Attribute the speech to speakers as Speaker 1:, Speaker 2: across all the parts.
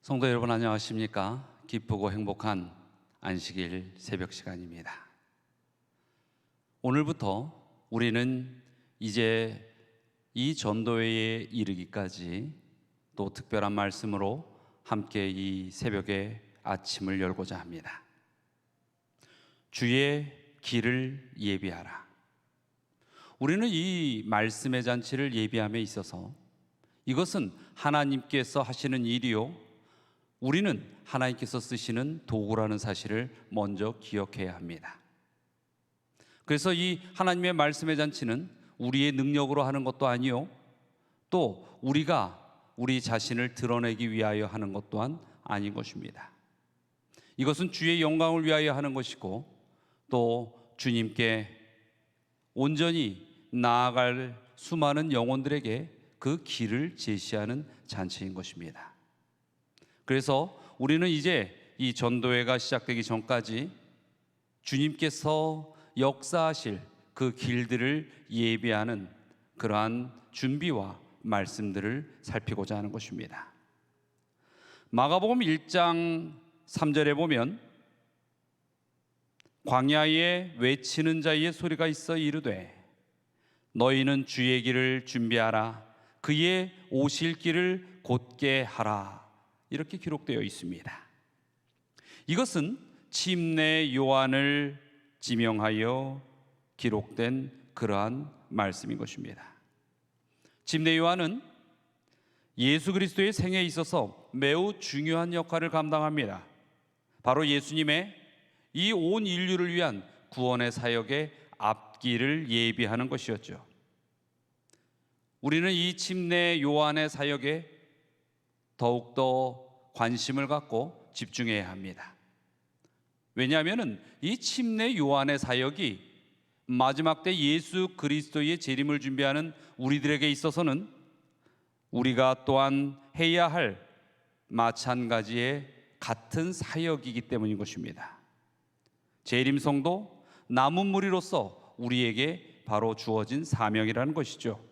Speaker 1: 성도 여러분, 안녕하십니까? 기쁘고 행복한 안식일 새벽 시간입니다. 오늘부터 우리는 이제 이 전도회에 이르기까지 또 특별한 말씀으로 함께 이 새벽의 아침을 열고자 합니다. 주의 길을 예비하라. 우리는 이 말씀의 잔치를 예비함에 있어서 이것은 하나님께서 하시는 일이요, 우리는 하나님께서 쓰시는 도구라는 사실을 먼저 기억해야 합니다. 그래서 이 하나님의 말씀의 잔치는 우리의 능력으로 하는 것도 아니요, 또 우리가 우리 자신을 드러내기 위하여 하는 것 또한 아닌 것입니다. 이것은 주의 영광을 위하여 하는 것이고, 또 주님께 온전히 나아갈 수많은 영혼들에게 그 길을 제시하는 잔치인 것입니다. 그래서 우리는 이제 이 전도회가 시작되기 전까지 주님께서 역사하실 그 길들을 예비하는 그러한 준비와 말씀들을 살피고자 하는 것입니다. 마가복음 1장 3절에 보면 광야에 외치는 자의 소리가 있어 이르되 너희는 주의 길을 준비하라, 그의 오실 길을 곧게 하라, 이렇게 기록되어 있습니다. 이것은 침례 요한을 지명하여 기록된 그러한 말씀인 것입니다. 침례 요한은 예수 그리스도의 생애에 있어서 매우 중요한 역할을 감당합니다. 바로 예수님의 이 온 인류를 위한 구원의 사역의 앞길을 예비하는 것이었죠. 우리는 이 침례 요한의 사역에 더욱더 관심을 갖고 집중해야 합니다. 왜냐하면 이 침례 요한의 사역이 마지막 때 예수 그리스도의 재림을 준비하는 우리들에게 있어서는 우리가 또한 해야 할 마찬가지의 같은 사역이기 때문인 것입니다. 재림성도 남은 무리로서 우리에게 바로 주어진 사명이라는 것이죠.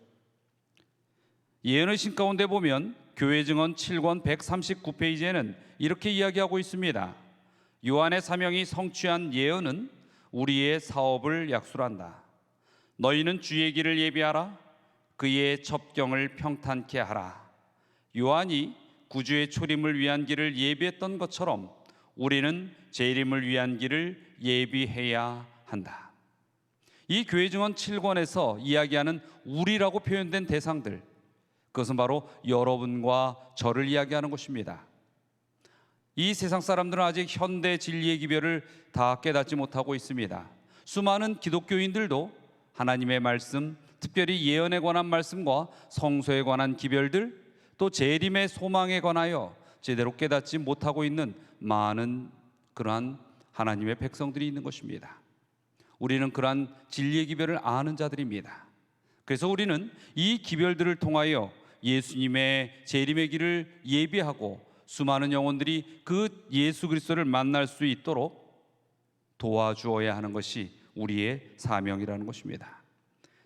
Speaker 1: 예언의 신 가운데 보면 교회 증언 7권 139페이지에는 이렇게 이야기하고 있습니다. 요한의 사명이 성취한 예언은 우리의 사업을 약술한다. 너희는 주의 길을 예비하라, 그의 첩경을 평탄케 하라. 요한이 구주의 초림을 위한 길을 예비했던 것처럼 우리는 재림을 위한 길을 예비해야 한다. 이 교회 증언 7권에서 이야기하는 우리라고 표현된 대상들, 그것은 바로 여러분과 저를 이야기하는 것입니다. 이 세상 사람들은 아직 현대 진리의 기별을 다 깨닫지 못하고 있습니다. 수많은 기독교인들도 하나님의 말씀, 특별히 예언에 관한 말씀과 성소에 관한 기별들, 또 재림의 소망에 관하여 제대로 깨닫지 못하고 있는 많은 그러한 하나님의 백성들이 있는 것입니다. 우리는 그러한 진리의 기별을 아는 자들입니다. 그래서 우리는 이 기별들을 통하여 예수님의 재림의 길을 예비하고 수많은 영혼들이 그 예수 그리스도를 만날 수 있도록 도와주어야 하는 것이 우리의 사명이라는 것입니다.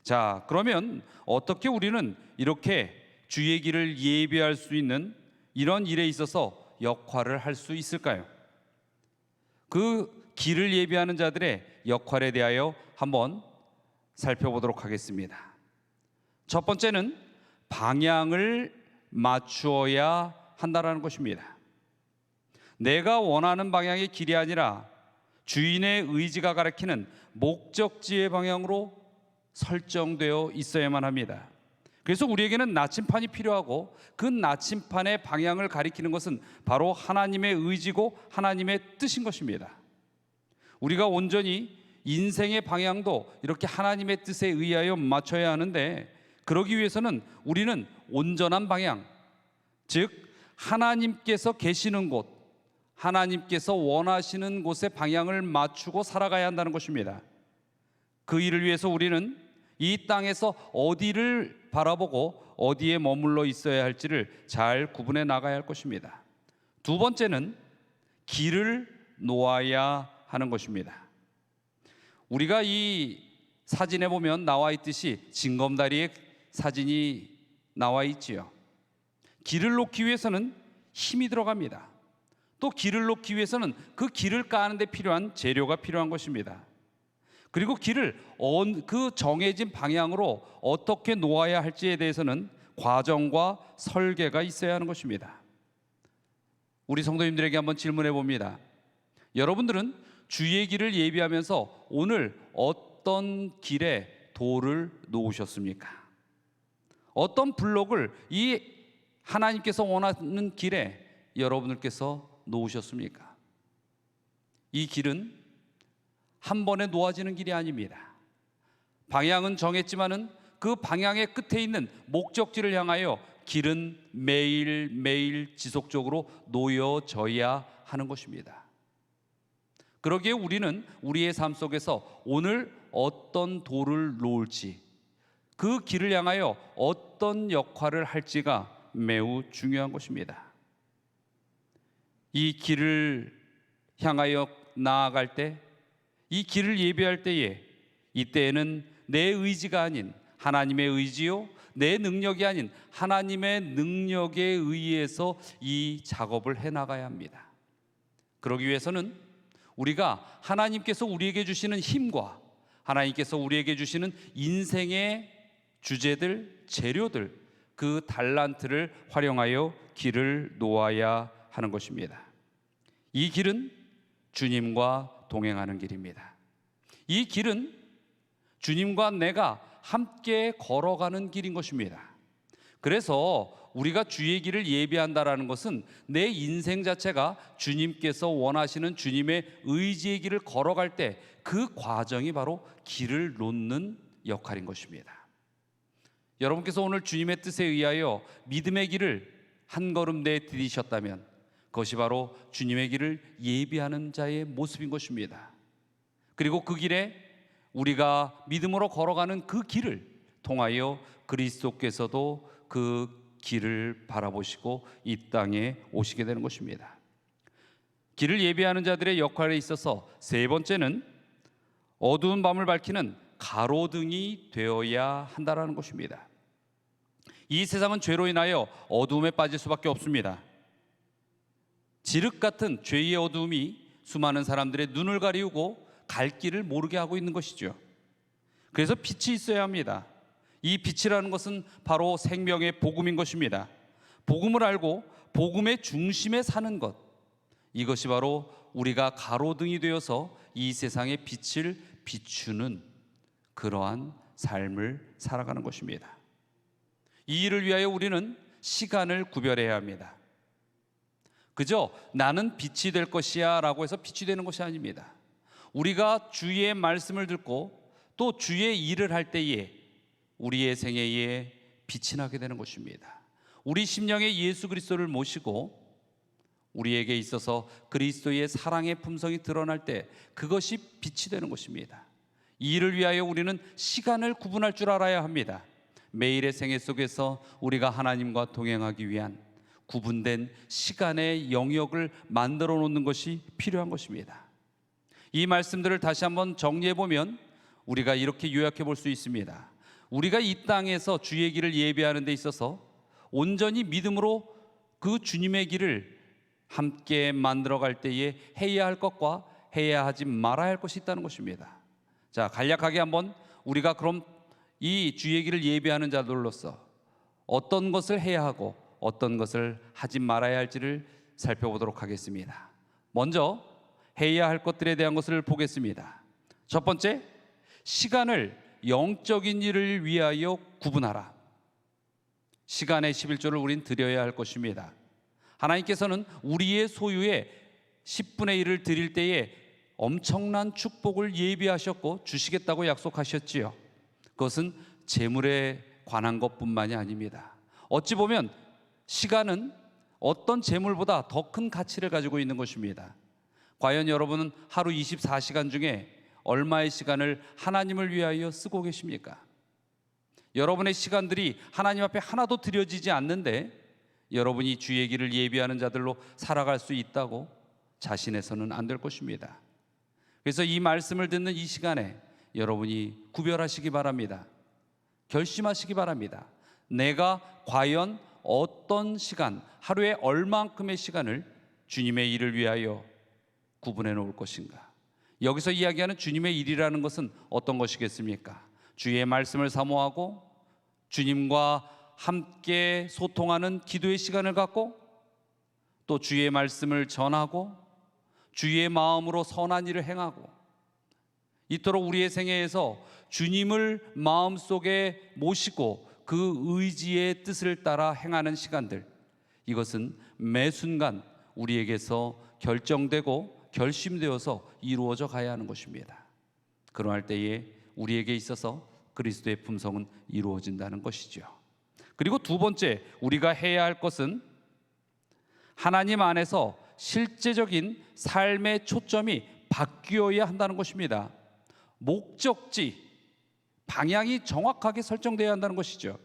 Speaker 1: 자, 그러면 어떻게 우리는 이렇게 주의 길을 예비할 수 있는 이런 일에 있어서 역할을 할 수 있을까요? 그 길을 예비하는 자들의 역할에 대하여 한번 살펴보도록 하겠습니다. 첫 번째는 방향을 맞추어야 한다라는 것입니다. 내가 원하는 방향의 길이 아니라 주인의 의지가 가리키는 목적지의 방향으로 설정되어 있어야만 합니다. 그래서 우리에게는 나침판이 필요하고 그 나침판의 방향을 가리키는 것은 바로 하나님의 의지고 하나님의 뜻인 것입니다. 우리가 온전히 인생의 방향도 이렇게 하나님의 뜻에 의하여 맞춰야 하는데, 그러기 위해서는 우리는 온전한 방향, 즉 하나님께서 계시는 곳, 하나님께서 원하시는 곳의 방향을 맞추고 살아가야 한다는 것입니다. 그 일을 위해서 우리는 이 땅에서 어디를 바라보고 어디에 머물러 있어야 할지를 잘 구분해 나가야 할 것입니다. 두 번째는 길을 놓아야 하는 것입니다. 우리가 이 사진에 보면 나와 있듯이 징검다리의 사진이 나와 있지요. 길을 놓기 위해서는 힘이 들어갑니다. 또 길을 놓기 위해서는 그 길을 까는 데 필요한 재료가 필요한 것입니다. 그리고 길을 그 정해진 방향으로 어떻게 놓아야 할지에 대해서는 과정과 설계가 있어야 하는 것입니다. 우리 성도님들에게 한번 질문해 봅니다. 여러분들은 주의 길을 예비하면서 오늘 어떤 길에 돌을 놓으셨습니까? 어떤 블록을 이 하나님께서 원하는 길에 여러분들께서 놓으셨습니까? 이 길은 한 번에 놓아지는 길이 아닙니다. 방향은 정했지만은 그 방향의 끝에 있는 목적지를 향하여 길은 매일매일 지속적으로 놓여져야 하는 것입니다. 그러기에 우리는 우리의 삶 속에서 오늘 어떤 돌을 놓을지, 그 길을 향하여 어떤 역할을 할지가 매우 중요한 것입니다. 이 길을 향하여 나아갈 때, 이 길을 예비할 때에, 이때에는 내 의지가 아닌 하나님의 의지요, 내 능력이 아닌 하나님의 능력에 의해서 이 작업을 해나가야 합니다. 그러기 위해서는 우리가 하나님께서 우리에게 주시는 힘과 하나님께서 우리에게 주시는 인생의 주제들, 재료들, 그 달란트를 활용하여 길을 놓아야 하는 것입니다. 이 길은 주님과 동행하는 길입니다. 이 길은 주님과 내가 함께 걸어가는 길인 것입니다. 그래서 우리가 주의 길을 예비한다라는 것은 내 인생 자체가 주님께서 원하시는 주님의 의지의 길을 걸어갈 때 그 과정이 바로 길을 놓는 역할인 것입니다. 여러분께서 오늘 주님의 뜻에 의하여 믿음의 길을 한 걸음 내디디셨다면 그것이 바로 주님의 길을 예비하는 자의 모습인 것입니다. 그리고 그 길에 우리가 믿음으로 걸어가는 그 길을 통하여 그리스도께서도 그 길을 바라보시고 이 땅에 오시게 되는 것입니다. 길을 예비하는 자들의 역할에 있어서 세 번째는 어두운 밤을 밝히는 가로등이 되어야 한다는 것입니다. 이 세상은 죄로 인하여 어두움에 빠질 수밖에 없습니다. 지륵 같은 죄의 어두움이 수많은 사람들의 눈을 가리우고 갈 길을 모르게 하고 있는 것이죠. 그래서 빛이 있어야 합니다. 이 빛이라는 것은 바로 생명의 복음인 것입니다. 복음을 알고 복음의 중심에 사는 것, 이것이 바로 우리가 가로등이 되어서 이 세상의 빛을 비추는 그러한 삶을 살아가는 것입니다. 이 일을 위하여 우리는 시간을 구별해야 합니다. 그저 나는 빛이 될 것이야 라고 해서 빛이 되는 것이 아닙니다. 우리가 주의 말씀을 듣고 또 주의 일을 할 때에 우리의 생애에 빛이 나게 되는 것입니다. 우리 심령에 예수 그리스도를 모시고 우리에게 있어서 그리스도의 사랑의 품성이 드러날 때 그것이 빛이 되는 것입니다. 이 일을 위하여 우리는 시간을 구분할 줄 알아야 합니다. 매일의 생애 속에서 우리가 하나님과 동행하기 위한 구분된 시간의 영역을 만들어 놓는 것이 필요한 것입니다. 이 말씀들을 다시 한번 정리해 보면 우리가 이렇게 요약해 볼 수 있습니다. 우리가 이 땅에서 주의 길을 예비하는 데 있어서 온전히 믿음으로 그 주님의 길을 함께 만들어갈 때에 해야 할 것과 해야 하지 말아야 할 것이 있다는 것입니다. 자, 간략하게 한번 우리가 그럼 이 주의 길을 예비하는 자들로서 어떤 것을 해야 하고 어떤 것을 하지 말아야 할지를 살펴보도록 하겠습니다. 먼저 해야 할 것들에 대한 것을 보겠습니다. 첫 번째, 시간을 영적인 일을 위하여 구분하라. 시간의 11조를 우린 드려야 할 것입니다. 하나님께서는 우리의 소유의 10분의 1을 드릴 때에 엄청난 축복을 예비하셨고 주시겠다고 약속하셨지요. 그것은 재물에 관한 것뿐만이 아닙니다. 어찌 보면 시간은 어떤 재물보다 더 큰 가치를 가지고 있는 것입니다. 과연 여러분은 하루 24시간 중에 얼마의 시간을 하나님을 위하여 쓰고 계십니까? 여러분의 시간들이 하나님 앞에 하나도 드려지지 않는데 여러분이 주의 길을 예비하는 자들로 살아갈 수 있다고 자신해서는 안 될 것입니다. 그래서 이 말씀을 듣는 이 시간에 여러분이 구별하시기 바랍니다. 결심하시기 바랍니다. 내가 과연 어떤 시간, 하루에 얼만큼의 시간을 주님의 일을 위하여 구분해 놓을 것인가? 여기서 이야기하는 주님의 일이라는 것은 어떤 것이겠습니까? 주의 말씀을 사모하고 주님과 함께 소통하는 기도의 시간을 갖고 또 주의 말씀을 전하고 주의 마음으로 선한 일을 행하고 이토록 우리의 생애에서 주님을 마음속에 모시고 그 의지의 뜻을 따라 행하는 시간들, 이것은 매 순간 우리에게서 결정되고 결심되어서 이루어져 가야 하는 것입니다. 그러할 때에 우리에게 있어서 그리스도의 품성은 이루어진다는 것이죠. 그리고 두 번째, 우리가 해야 할 것은 하나님 안에서 실제적인 삶의 초점이 바뀌어야 한다는 것입니다. 목적지, 방향이 정확하게 설정되어야 한다는 것이죠.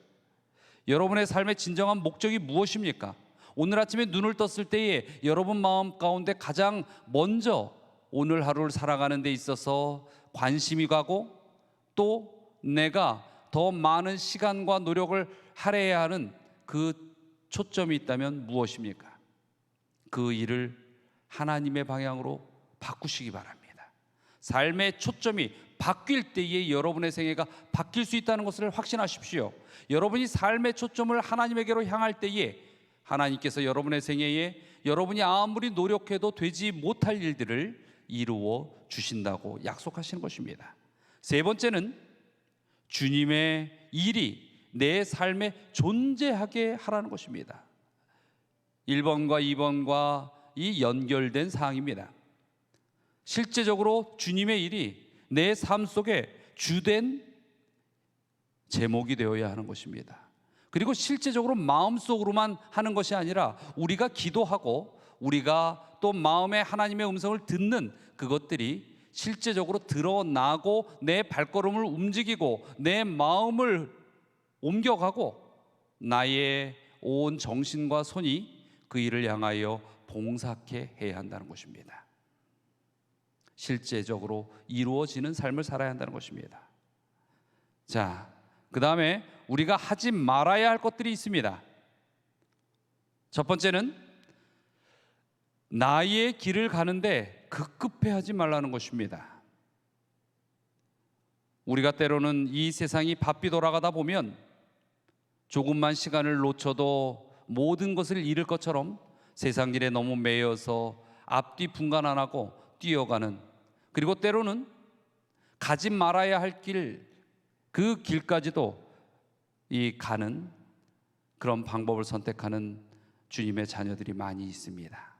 Speaker 1: 여러분의 삶의 진정한 목적이 무엇입니까? 오늘 아침에 눈을 떴을 때에 여러분 마음 가운데 가장 먼저 오늘 하루를 살아가는 데 있어서 관심이 가고 또 내가 더 많은 시간과 노력을 할애해야 하는 그 초점이 있다면 무엇입니까? 그 일을 하나님의 방향으로 바꾸시기 바랍니다. 삶의 초점이 바뀔 때에 여러분의 생애가 바뀔 수 있다는 것을 확신하십시오. 여러분이 삶의 초점을 하나님에게로 향할 때에 하나님께서 여러분의 생애에 여러분이 아무리 노력해도 되지 못할 일들을 이루어 주신다고 약속하시는 것입니다. 세 번째는 주님의 일이 내 삶에 존재하게 하라는 것입니다. 1번과 2번과 이 연결된 사항입니다. 실제적으로 주님의 일이 내 삶 속에 주된 제목이 되어야 하는 것입니다. 그리고 실제적으로 마음속으로만 하는 것이 아니라 우리가 기도하고 우리가 또 마음에 하나님의 음성을 듣는 그것들이 실제적으로 드러나고 내 발걸음을 움직이고 내 마음을 옮겨가고 나의 온 정신과 손이 그 일을 향하여 봉사케 해야 한다는 것입니다. 실제적으로 이루어지는 삶을 살아야 한다는 것입니다. 자, 그 다음에 우리가 하지 말아야 할 것들이 있습니다. 첫 번째는 나의 길을 가는데 급급해하지 말라는 것입니다. 우리가 때로는 이 세상이 바삐 돌아가다 보면 조금만 시간을 놓쳐도 모든 것을 잃을 것처럼 세상 일에 너무 매여서 앞뒤 분간 안 하고 뛰어가는, 그리고 때로는 가지 말아야 할 길, 그 길까지도 이 가는 그런 방법을 선택하는 주님의 자녀들이 많이 있습니다.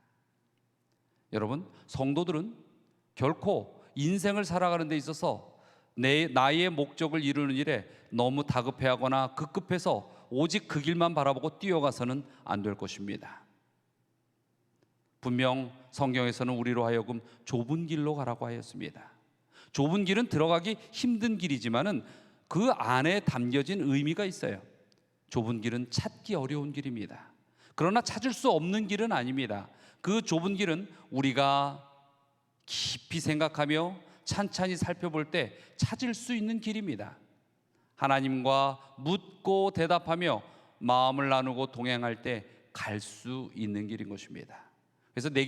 Speaker 1: 여러분, 성도들은 결코 인생을 살아가는 데 있어서 나의 목적을 이루는 일에 너무 다급해하거나 급급해서 오직 그 길만 바라보고 뛰어가서는 안 될 것입니다. 분명 성경에서는 우리로 하여금 좁은 길로 가라고 하였습니다. 좁은 길은 들어가기 힘든 길이지만은 그 안에 담겨진 의미가 있어요. 좁은 길은 찾기 어려운 길입니다. 그러나 찾을 수 없는 길은 아닙니다. 그 좁은 길은 우리가 깊이 생각하며 찬찬히 살펴볼 때 찾을 수 있는 길입니다. 하나님과 묻고 대답하며 마음을 나누고 동행할 때 갈 수 있는 길인 것입니다. 그래서 내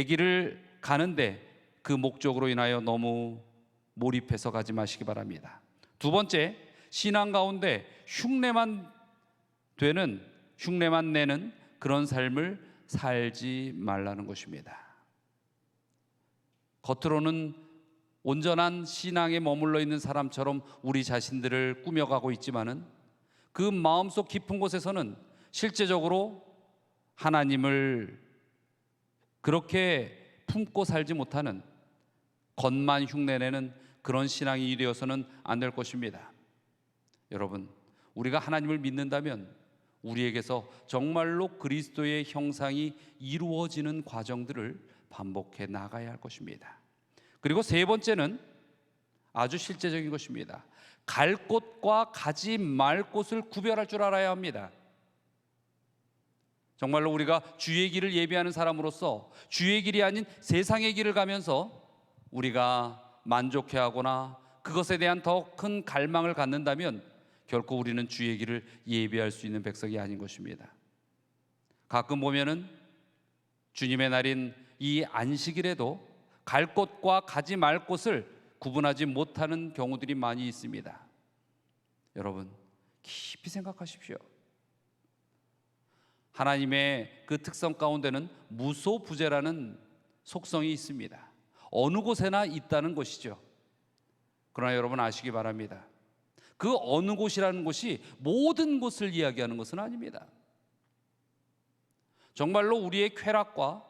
Speaker 1: 길을 가는데 그 목적으로 인하여 너무 몰입해서 가지 마시기 바랍니다. 두 번째, 신앙 가운데 흉내만 내는 그런 삶을 살지 말라는 것입니다. 겉으로는 온전한 신앙에 머물러 있는 사람처럼 우리 자신들을 꾸며가고 있지만은 그 마음속 깊은 곳에서는 실제적으로 하나님을 그렇게 품고 살지 못하는, 겉만 흉내내는 그런 신앙이 되어서는 안 될 것입니다. 여러분, 우리가 하나님을 믿는다면 우리에게서 정말로 그리스도의 형상이 이루어지는 과정들을 반복해 나가야 할 것입니다. 그리고 세 번째는 아주 실제적인 것입니다. 갈 곳과 가지 말 곳을 구별할 줄 알아야 합니다. 정말로 우리가 주의 길을 예비하는 사람으로서 주의 길이 아닌 세상의 길을 가면서 우리가 만족해하거나 그것에 대한 더 큰 갈망을 갖는다면 결코 우리는 주의 길을 예비할 수 있는 백성이 아닌 것입니다. 가끔 보면은 주님의 날인 이 안식일에도 갈 곳과 가지 말 곳을 구분하지 못하는 경우들이 많이 있습니다. 여러분, 깊이 생각하십시오. 하나님의 그 특성 가운데는 무소부재라는 속성이 있습니다. 어느 곳에나 있다는 것이죠. 그러나 여러분 아시기 바랍니다. 그 어느 곳이라는 곳이 모든 곳을 이야기하는 것은 아닙니다. 정말로 우리의 쾌락과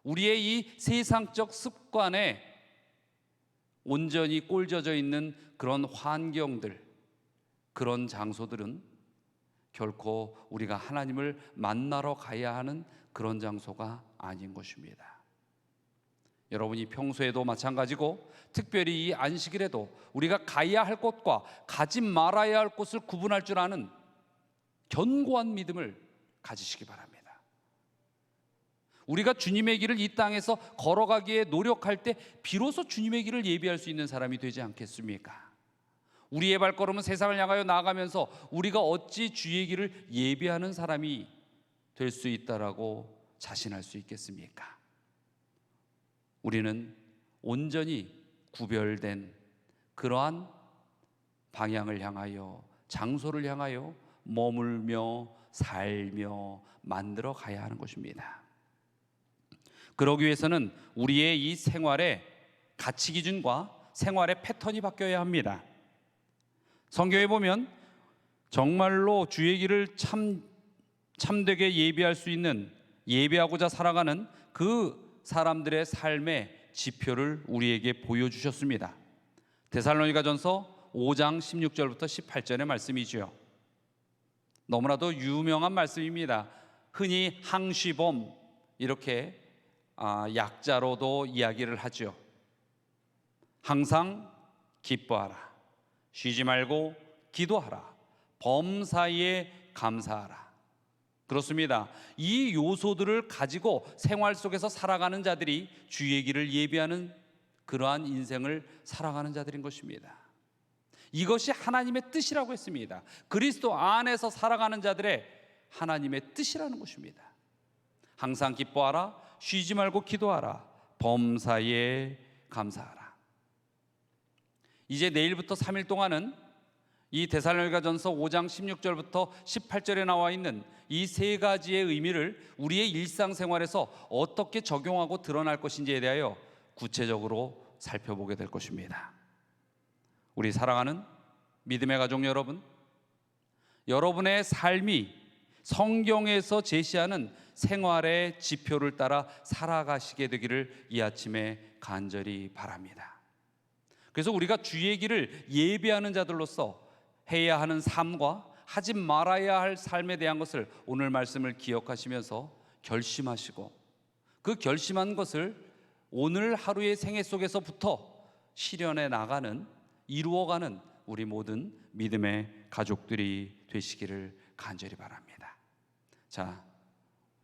Speaker 1: 우리의 이 세상적 습관에 온전히 꼴져져 있는 그런 환경들, 그런 장소들은 결코 우리가 하나님을 만나러 가야 하는 그런 장소가 아닌 것입니다. 여러분이 평소에도 마찬가지고 특별히 이 안식일에도 우리가 가야 할 곳과 가지 말아야 할 곳을 구분할 줄 아는 견고한 믿음을 가지시기 바랍니다. 우리가 주님의 길을 이 땅에서 걸어가기에 노력할 때 비로소 주님의 길을 예비할 수 있는 사람이 되지 않겠습니까? 우리의 발걸음은 세상을 향하여 나아가면서 우리가 어찌 주의 길을 예비하는 사람이 될 수 있다라고 자신할 수 있겠습니까? 우리는 온전히 구별된 그러한 방향을 향하여, 장소를 향하여 머물며 살며 만들어 가야 하는 것입니다. 그러기 위해서는 우리의 이 생활의 가치 기준과 생활의 패턴이 바뀌어야 합니다. 성경에 보면 정말로 주의 길을 참되게 예비할 수 있는, 예비하고자 살아가는 그 사람들의 삶의 지표를 우리에게 보여주셨습니다. 데살로니가전서 5장 16절부터 18절의 말씀이죠. 너무나도 유명한 말씀입니다. 흔히 항시봄 이렇게 약자로도 이야기를 하죠. 항상 기뻐하라, 쉬지 말고 기도하라, 범사에 감사하라. 그렇습니다. 이 요소들을 가지고 생활 속에서 살아가는 자들이 주의 길을 예비하는 그러한 인생을 살아가는 자들인 것입니다. 이것이 하나님의 뜻이라고 했습니다. 그리스도 안에서 살아가는 자들의 하나님의 뜻이라는 것입니다. 항상 기뻐하라, 쉬지 말고 기도하라, 범사에 감사하라. 이제 내일부터 3일 동안은 이 데살로니가전서 5장 16절부터 18절에 나와 있는 이 세 가지의 의미를 우리의 일상생활에서 어떻게 적용하고 드러날 것인지에 대하여 구체적으로 살펴보게 될 것입니다. 우리 사랑하는 믿음의 가족 여러분, 여러분의 삶이 성경에서 제시하는 생활의 지표를 따라 살아가시게 되기를 이 아침에 간절히 바랍니다. 그래서 우리가 주의 길을 예비하는 자들로서 해야 하는 삶과 하지 말아야 할 삶에 대한 것을 오늘 말씀을 기억하시면서 결심하시고, 그 결심한 것을 오늘 하루의 생애 속에서부터 실현해 나가는, 이루어가는 우리 모든 믿음의 가족들이 되시기를 간절히 바랍니다. 자,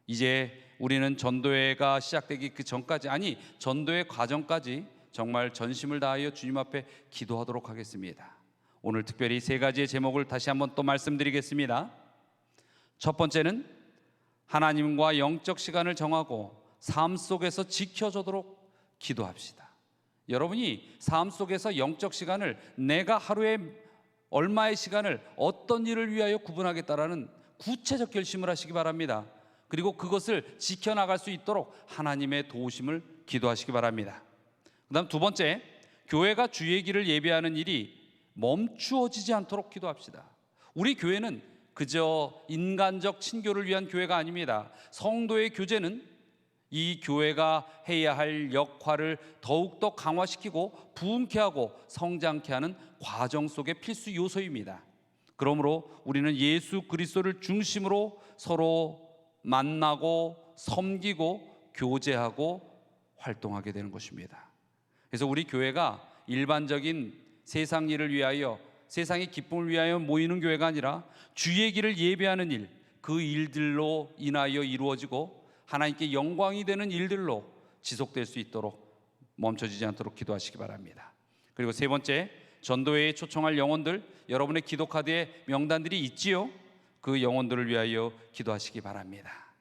Speaker 1: 이제 우리는 전도회가 시작되기 그 전까지, 아니 전도회 과정까지 정말 전심을 다하여 주님 앞에 기도하도록 하겠습니다. 오늘 특별히 세 가지의 제목을 다시 한번 또 말씀드리겠습니다. 첫 번째는 하나님과 영적 시간을 정하고 삶 속에서 지켜주도록 기도합시다. 여러분이 삶 속에서 영적 시간을, 내가 하루에 얼마의 시간을 어떤 일을 위하여 구분하겠다라는 구체적 결심을 하시기 바랍니다. 그리고 그것을 지켜나갈 수 있도록 하나님의 도우심을 기도하시기 바랍니다. 그 다음 두 번째, 교회가 주의 길을 예배하는 일이 멈추어지지 않도록 기도합시다. 우리 교회는 그저 인간적 친교를 위한 교회가 아닙니다. 성도의 교제는 이 교회가 해야 할 역할을 더욱더 강화시키고 부흥케 하고 성장케 하는 과정 속의 필수 요소입니다. 그러므로 우리는 예수 그리스도를 중심으로 서로 만나고 섬기고 교제하고 활동하게 되는 것입니다. 그래서 우리 교회가 일반적인 세상 일을 위하여, 세상의 기쁨을 위하여 모이는 교회가 아니라 주의 길을 예배하는 일, 그 일들로 인하여 이루어지고 하나님께 영광이 되는 일들로 지속될 수 있도록 멈춰지지 않도록 기도하시기 바랍니다. 그리고 세 번째, 전도회에 초청할 영혼들, 여러분의 기도 카드에 명단들이 있지요? 그 영혼들을 위하여 기도하시기 바랍니다.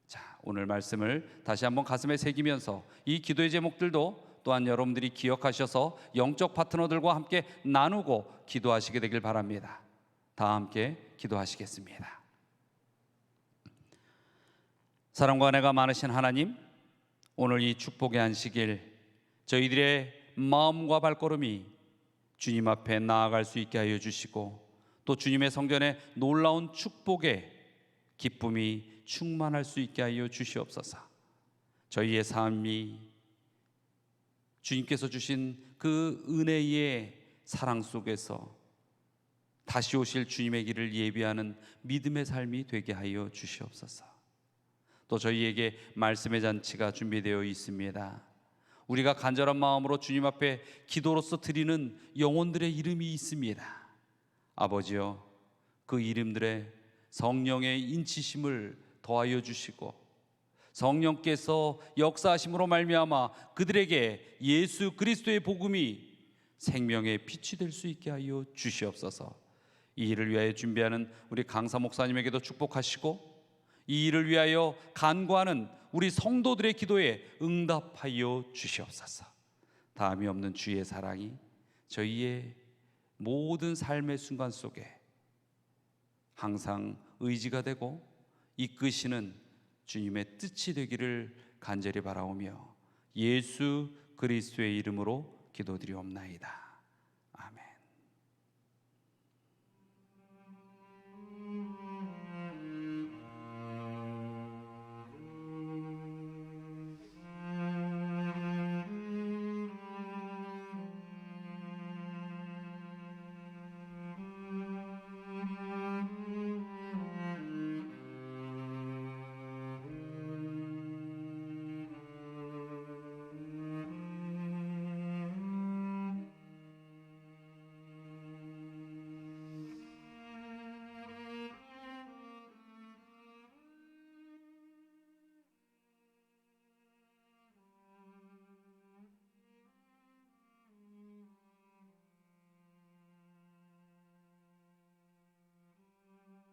Speaker 1: 자, 오늘 말씀을 다시 한번 가슴에 새기면서 이 기도의 제목들도 또한 여러분들이 기억하셔서 영적 파트너들과 함께 나누고 기도하시게 되길 바랍니다. 다 함께 기도하시겠습니다. 사랑과 은혜가 많으신 하나님, 오늘 이 축복의 안식일 저희들의 마음과 발걸음이 주님 앞에 나아갈 수 있게 하여 주시고, 또 주님의 성전에 놀라운 축복의 기쁨이 충만할 수 있게 하여 주시옵소서. 저희의 삶이 주님께서 주신 그 은혜의 사랑 속에서 다시 오실 주님의 길을 예비하는 믿음의 삶이 되게 하여 주시옵소서. 또 저희에게 말씀의 잔치가 준비되어 있습니다. 우리가 간절한 마음으로 주님 앞에 기도로서 드리는 영혼들의 이름이 있습니다. 아버지여, 그 이름들의 성령의 인치심을 더하여 주시고, 성령께서 역사하심으로 말미암아 그들에게 예수 그리스도의 복음이 생명의 빛이 될 수 있게 하여 주시옵소서. 이 일을 위하여 준비하는 우리 강사 목사님에게도 축복하시고, 이 일을 위하여 간구하는 우리 성도들의 기도에 응답하여 주시옵소서. 다함이 없는 주의 사랑이 저희의 모든 삶의 순간 속에 항상 의지가 되고 이끄시는 주님의 뜻이 되기를 간절히 바라오며 예수 그리스도의 이름으로 기도드리옵나이다. 아멘.